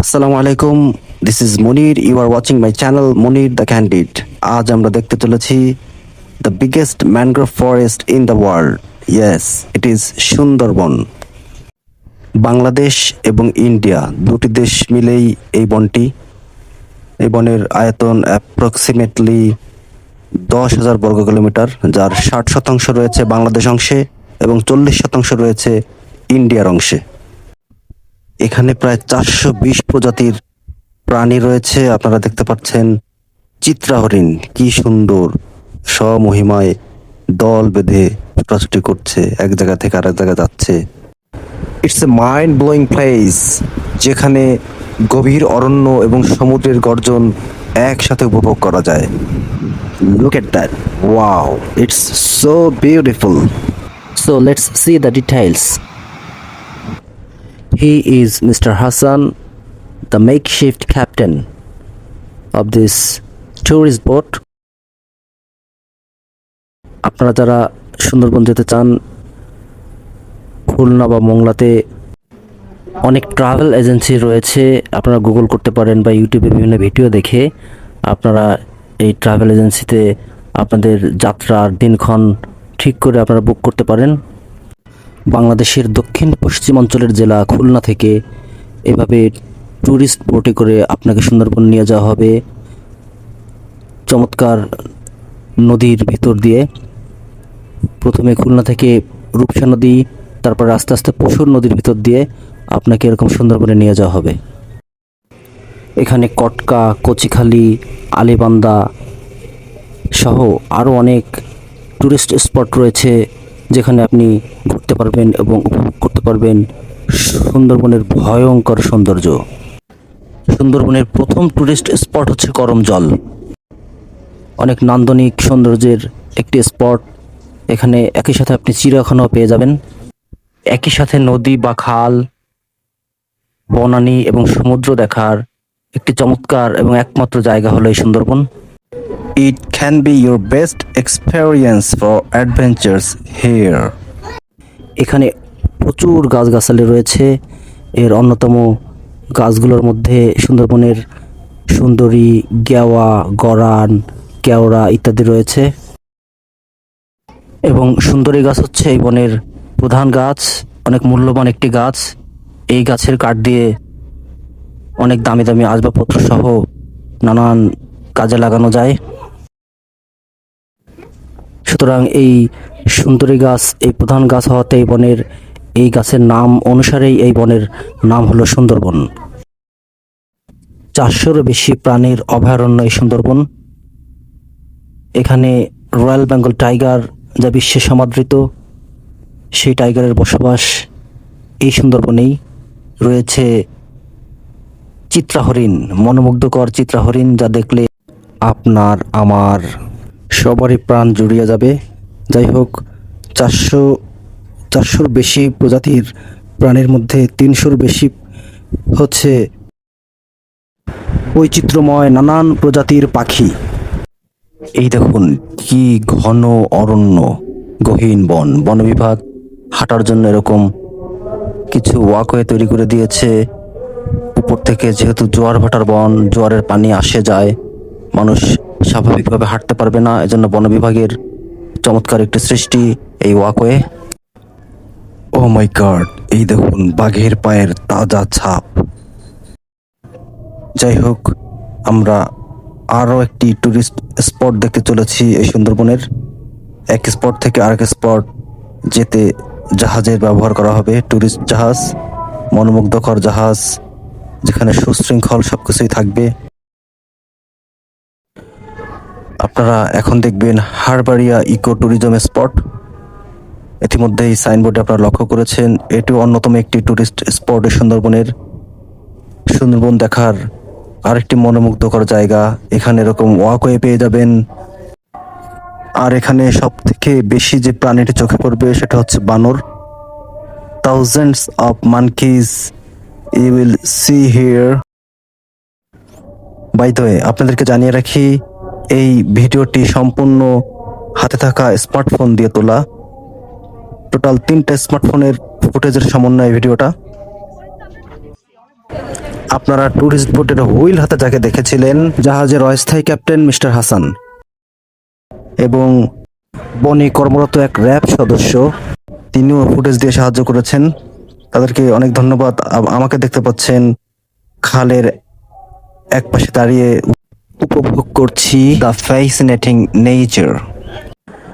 আসসালামু আলাইকুম, this is Monir. You are watching my channel Monir the candid. আজ আমরা দেখতে চলেছি the biggest mangrove forest in the world. Yes, it is Sundarban. Bangladesh এবং ইন্ডিয়া দুটি দেশ মিলেই এই বনের আয়তন অ্যাপ্রক্সিমেটলি 10,000 বর্গ কিলোমিটার, যার 60% রয়েছে বাংলাদেশ অংশে এবং 40% রয়েছে ইন্ডিয়ার অংশে। এখানে প্রায় 420 প্রজাতির প্রাণী রয়েছে। আপনারা দেখতে পাচ্ছেন চিত্রা হরিণ, কি সুন্দর স্বমহিমায় দল বেঁধে ছোটাছুটি করছে, এক জায়গা থেকে আরেক জায়গা যাচ্ছে। It's a mind blowing place, যেখানে গভীর অরণ্য এবং সমুদ্রের গর্জন একসাথে উপভোগ করা যায়। Look at that, wow, it's so beautiful. So let's see the details. He is Mr. Hassan, the makeshift captain of this tourist boat. আপনারা যারা সুন্দরবন যেতে চান, খুলনা বা মোংলাতে অনেক ট্রাভেল এজেন্সি রয়েছে। আপনারা গুগল করতে পারেন বা ইউটিউবে বিভিন্ন ভিডিও দেখে আপনারা এই ট্রাভেল এজেন্সিতে আপনাদের যাত্রার দিনক্ষণ ঠিক করে আপনারা বুক করতে পারেন। বাংলাদেশের দক্ষিণ পশ্চিমাঞ্চলের জেলা খুলনা থেকে এভাবে ট্যুরিস্ট বোটে করে আপনাকে সুন্দরবন নিয়ে যাওয়া হবে চমৎকার নদীর ভিতর দিয়ে। প্রথমে খুলনা থেকে রূপসা নদী, তারপর আস্তে আস্তে পশুর নদীর ভিতর দিয়ে আপনাকে এরকম সুন্দরবনে নিয়ে যাওয়া হবে। এখানে কটকা, কচিখালি, আলিবান্দা সহ আরও অনেক ট্যুরিস্ট স্পট রয়েছে, যেখানে আপনি ঘুরতে পারবেন এবং উপভোগ করতে পারবেন সুন্দরবনের ভয়ঙ্কর সৌন্দর্য। সুন্দরবনের প্রথম ট্যুরিস্ট স্পট হচ্ছে করমজল, অনেক নান্দনিক সৌন্দর্যের একটি স্পট। এখানে একই সাথে আপনি চিড়িয়াখানাও পেয়ে যাবেন। একই সাথে নদী বা খাল, বনানী এবং সমুদ্র দেখার একটি চমৎকার এবং একমাত্র জায়গা হলো এই Sundarban. It can be your best experience for adventures here. এখানে প্রচুর গাছগাছালি রয়েছে। এর অন্যতম গাছগুলোর মধ্যে সুন্দরবনের সুন্দরী, গেওয়া, গরান, কেওড়া ইত্যাদি রয়েছে। এবং সুন্দরী গাছ হচ্ছে এই বনের প্রধান গাছ, অনেক মূল্যবান একটি গাছ। এই গাছের কাঠ দিয়ে অনেক দামি দামি আসবাবপত্র সহ নানান কাজে লাগানো যায়। সুতরাং এই সুন্দরী গাছ এই প্রধান গাছ হওয়াতে এই বনের এই গাছের নাম অনুসারেই এই বনের নাম হলো সুন্দরবন। 400-এরও বেশি প্রাণীর অভয়ারণ্য এই সুন্দরবন। এখানে রয়্যাল বেঙ্গল টাইগার, যা বিশ্বে সমাদৃত, সেই টাইগারের বসবাস এই সুন্দরবনেই। রয়েছে চিত্রা হরিণ, মনোমুগ্ধকর চিত্রা হরিণ, যা দেখলে আপনার আমার সবারই প্রাণ জুড়িয়ে যাবে। যাই হোক, 400-র বেশি প্রজাতির প্রাণীর মধ্যে 300-র বেশি হচ্ছে বৈচিত্র্যময় নানান প্রজাতির পাখি। এই দেখুন কি ঘন অরণ্য, গহীন বন। বন বিভাগ হাঁটার জন্য এরকম কিছু ওয়াকওয়ে তৈরি করে দিয়েছে। উপর থেকে যেহেতু জোয়ার ভাটার বন, জোয়ারের পানি আসে যায়, মানুষ স্বাভাবিকভাবে হাঁটতে পারবে না, এজন্য বন বিভাগের চমৎকার একটি সৃষ্টি এই ওয়াকওয়ে। ও মাই গড, এই দেখুন বাঘের পায়ের তাজা ছাপ। যাই হোক, আমরা আরও একটি ট্যুরিস্ট স্পট দেখতে চলেছি এই সুন্দরবনের। এক স্পট থেকে আরেক স্পট যেতে জাহাজের ব্যবহার করা হবে, ট্যুরিস্ট জাহাজ, মনোমুগ্ধকর জাহাজ, যেখানে সুশৃঙ্খল সবকিছুই থাকবে। আপনারা এখন দেখবেন হারবাড়িয়া ইকো ট্যুরিজম স্পট। ইতিমধ্যেই সাইনবোর্ডে আপনারা লক্ষ্য করেছেন, এটিও অন্যতম একটি ট্যুরিস্ট স্পট এই সুন্দরবনের। সুন্দরবন দেখার আরেকটি মনোমুগ্ধকর জায়গা। এখানে এরকম ওয়াকওয়ে পেয়ে যাবেন। আর এখানে সব থেকে বেশি যে প্রাণীটি চোখে পড়বে সেটা হচ্ছে বানর। Thousands of monkeys you will see here. By the way, আপনাদেরকে জানিয়ে রাখি, এই ভিডিওটি সম্পূর্ণ হাতে থাকা স্মার্টফোন দিয়ে তোলা। টোটাল 3টে স্মার্টফোনের ফুটেজের সমন্বয়ে ভিডিওটা। আপনারা ট্যুরিস্ট বোটের হুইল হাতে যাকে দেখেছিলেন, জাহাজের অস্থায়ী ক্যাপ্টেন মিস্টার হাসান এবং বনে কর্মরত এক র্যাব সদস্য, তিনিও ফুটেজ দিয়ে সাহায্য করেছেন। তাদেরকে অনেক ধন্যবাদ। আমাকে দেখতে পাচ্ছেন খালের এক পাশে দাঁড়িয়ে উপভোগ করছি দ্য ফ্যাসিনেটিং নেচার।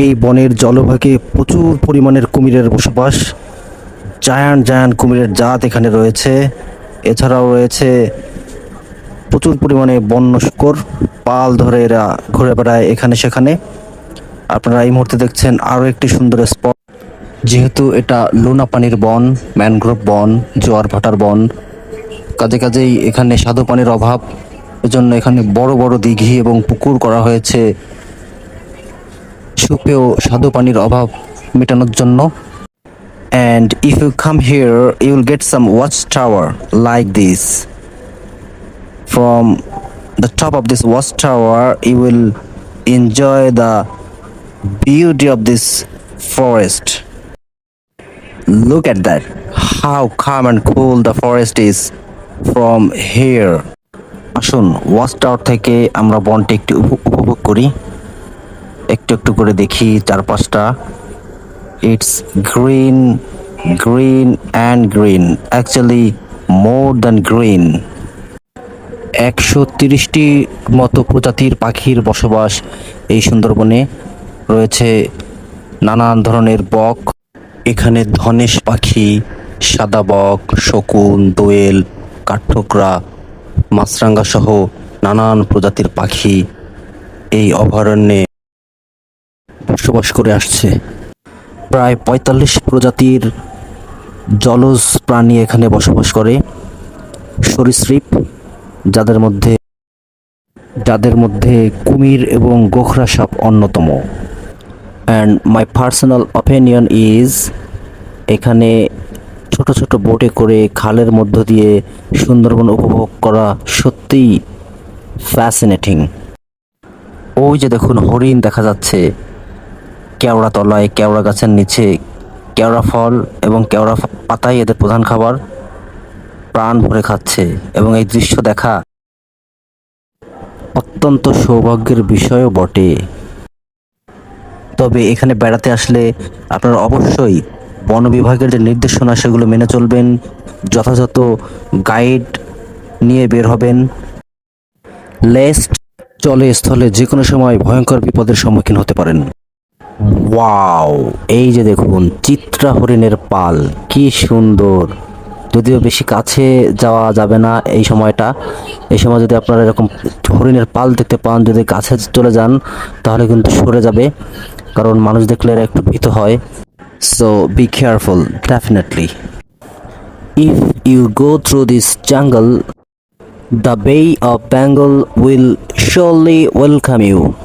এই বনের জলভাগে প্রচুর পরিমাণের কুমিরের বসবাস। জায়ান্ট কুমিরের জাত এখানে রয়েছে। এছাড়াও রয়েছে প্রচুর পরিমাণে বন্য শূকর, পাল ধরে এরা ঘুরে বেড়ায় এখানে সেখানে। আপনারা এই মুহূর্তে দেখছেন আরও একটি সুন্দর স্পট। যেহেতু এটা লোনা পানির বন, ম্যানগ্রোভ বন, জোয়ার ভাটার বন, কাজেই এখানে স্বাদু পানির অভাব। এজন্য এখানে বড় বড় দিঘি এবং পুকুর করা হয়েছে সুপেয় স্বাদু পানির অভাব মেটানোর জন্য। And if you come here, you will get some watchtower like this. From the top of this watchtower, you will enjoy the beauty of this forest. Look at that, how calm and cool the forest is from here. আসুন watch tower থেকে আমরা বনটি একটু উপভোগ করি, একটু একটু করে দেখি চারপাশটা। It's green, green and green, actually more than green. 130টি মতো প্রজাতির পাখির বসবাস এই সুন্দরবনে রয়েছে। নানান ধরনের বক, এখানে ধনেশ পাখি, সাদা বক, শকুন, দোয়েল, কাঠঠোকরা, মাছরাঙা সহ নানান প্রজাতির পাখি এই অভয়ারণ্যে বসবাস করে আসছে। প্রায় 45 প্রজাতির জলজ প্রাণী এখানে বসবাস করে, সরীসৃপ, যাদের মধ্যে কুমির এবং গোখরা সাপ অন্যতম। And my personal opinion is, এখানে ছোট ছোট বোটে করে খালের মধ্য দিয়ে সুন্দরবন উপভোগ করা সত্যিই ফ্যাসিনেটিং। ওই যে দেখুন হরিণ দেখা যাচ্ছে কেওড়া তলায়, কেওড়া গাছের নিচে। কেওড়া ফল এবং কেওড়া পাতাই এদের প্রধান খাবার, প্রাণ ভরে খাচ্ছে। এবং এই দৃশ্য দেখা অত্যন্ত সৌভাগ্যের বিষয়ও বটে। তবে এখানে বেড়াতে আসলে আপনারা অবশ্যই বন বিভাগের যে নির্দেশনা সেগুলো মেনে চলবেন, যথাযথ গাইড নিয়ে বের হবেন, লেস্ট জলে স্থলে যে কোনো সময় ভয়ঙ্কর বিপদের সম্মুখীন হতে পারেন। ওয়াও, এই যে দেখুন চিত্রা হরিণের পাল, কি সুন্দর। যদিও বেশি কাছে যাওয়া যাবে না এই সময়টা। এই সময় যদি আপনারা এরকম হরিণের পাল দেখতে পান, যদি কাছে চলে যান তাহলে কিন্তু সরে যাবে, কারণ মানুষ দেখলে এরা একটু ভীত হয়। So be careful, definitely. If you go through this jungle, the Bay of Bengal will surely welcome you.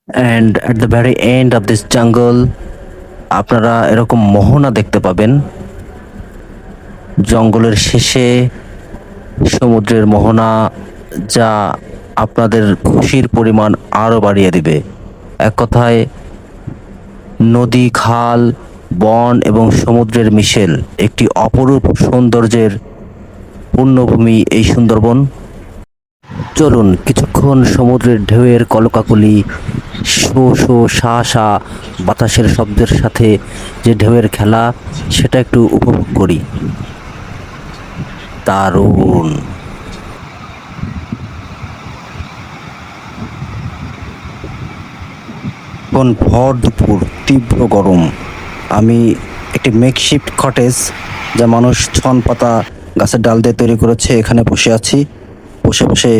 And at the very end of this jungle, আপনারা এরকম মোহনা দেখতে পাবেন। জঙ্গলের শেষে সমুদ্রের মোহনা, যা আপনাদের খুশির পরিমাণ আরও বাড়িয়ে দিবে। এক কথায় নদী, খাল, বন এবং সমুদ্রের মিশেল, একটি অপরূপ সৌন্দর্যের পূর্ণভূমি এই সুন্দরবন। চলুন কিছুক্ষণ সমুদ্রের ঢেউয়ের কলকাকলি, শো শো শা শা বাতাসের শব্দের সাথে যে ঢেউয়ের খেলা, সেটা একটু উপভোগ করি। দারুণ। এখন ভর দুপুর, তীব্র গরম। আমি একটি মেকশিফট কটেজ, যা মানুষ ছন পাতা গাছের ডাল দিয়ে তৈরি করেছে, এখানে বসে আছি। বসে বসে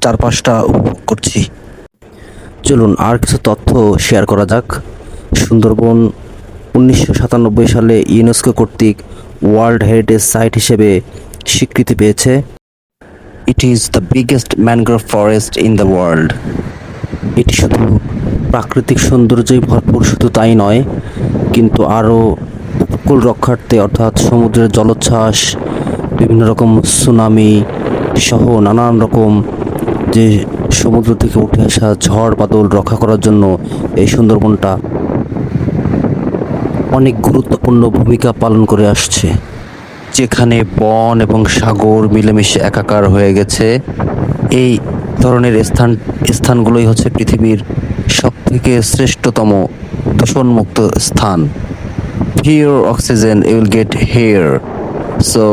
চারপাশটা উপভোগ করছি। চলুন আর কিছু তথ্য শেয়ার করা যাক। সুন্দরবন 1997 সালে ইউনেস্কো কর্তৃক ওয়ার্ল্ড হেরিটেজ সাইট হিসেবে স্বীকৃতি পেয়েছে। It is the biggest mangrove forest in the world. এটি শুধু প্রাকৃতিক সৌন্দর্যই ভরপুর, শুধু তাই নয়, কিন্তু আরও উপকূল রক্ষার্থে অর্থাৎ সমুদ্রের জলোচ্ছ্বাস, বিভিন্ন রকম সুনামি সহ নানান রকম যে সমুদ্র থেকে উঠে আসা ঝড় বাদল রক্ষা করার জন্য এই সুন্দরবনটা অনেক গুরুত্বপূর্ণ ভূমিকা পালন করে আসছে। যেখানে বন এবং সাগর মিলেমিশে একাকার হয়ে গেছে। এই ধরনের স্থানগুলোই হচ্ছে পৃথিবীর সবথেকে শ্রেষ্ঠতম দূষণমুক্ত স্থান। Pure oxygen you will get here. So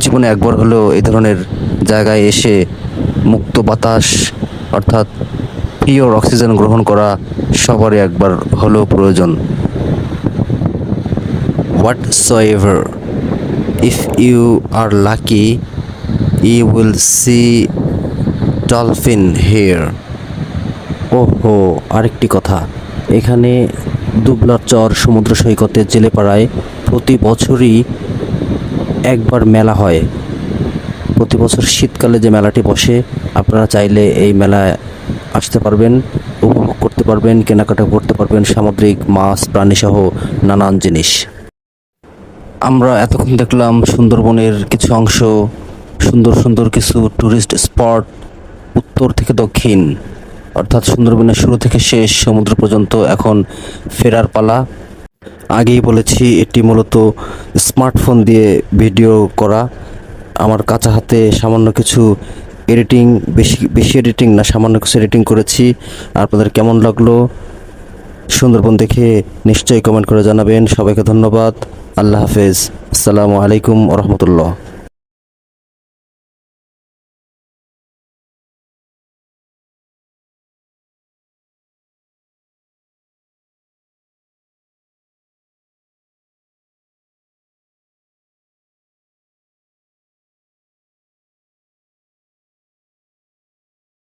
জীবনে একবার হলেও এই ধরনের জায়গায় এসে মুক্ত বাতাস অর্থাৎ পিওর অক্সিজেন গ্রহণ করা সবারই একবার হলেও প্রয়োজন। Whatsoever, if you are lucky, you will see dolphin here. ওহো, আরেকটি কথা, এখানে দুবলার চর সমুদ্র সৈকতে জেলেপাড়ায় প্রতি বছরই একবার মেলা হয়। প্রতি বছর শীতকালে যে মেলাটি বসে, আপনারা চাইলে এই মেলায় আসতে পারবেন, উপভোগ করতে পারবেন, কেনাকাটা করতে পারবেন সামুদ্রিক মাছ প্রাণীসহ নানান জিনিস। আমরা এতক্ষণ দেখলাম সুন্দরবনের কিছু অংশ, সুন্দর সুন্দর কিছু ট্যুরিস্ট স্পট, উত্তর থেকে দক্ষিণ অর্থাৎ সুন্দরবনের শুরু থেকে শেষ সমুদ্র পর্যন্ত। এখন ফেরার পালা। আগেই বলেছি এটি মূলত স্মার্টফোন দিয়ে ভিডিও করা। আমার কাঁচা হাতে সামান্য কিছু এডিটিং, বেশি এডিটিং না, সামান্য কিছু এডিটিং করেছি। আপনাদের কেমন লাগলো সুন্দরবন দেখে নিশ্চয়ই কমেন্ট করে জানাবেন। সবাইকে ধন্যবাদ। আল্লাহ হাফেজ। আসসালামু আলাইকুম ওয়া রাহমাতুল্লাহ।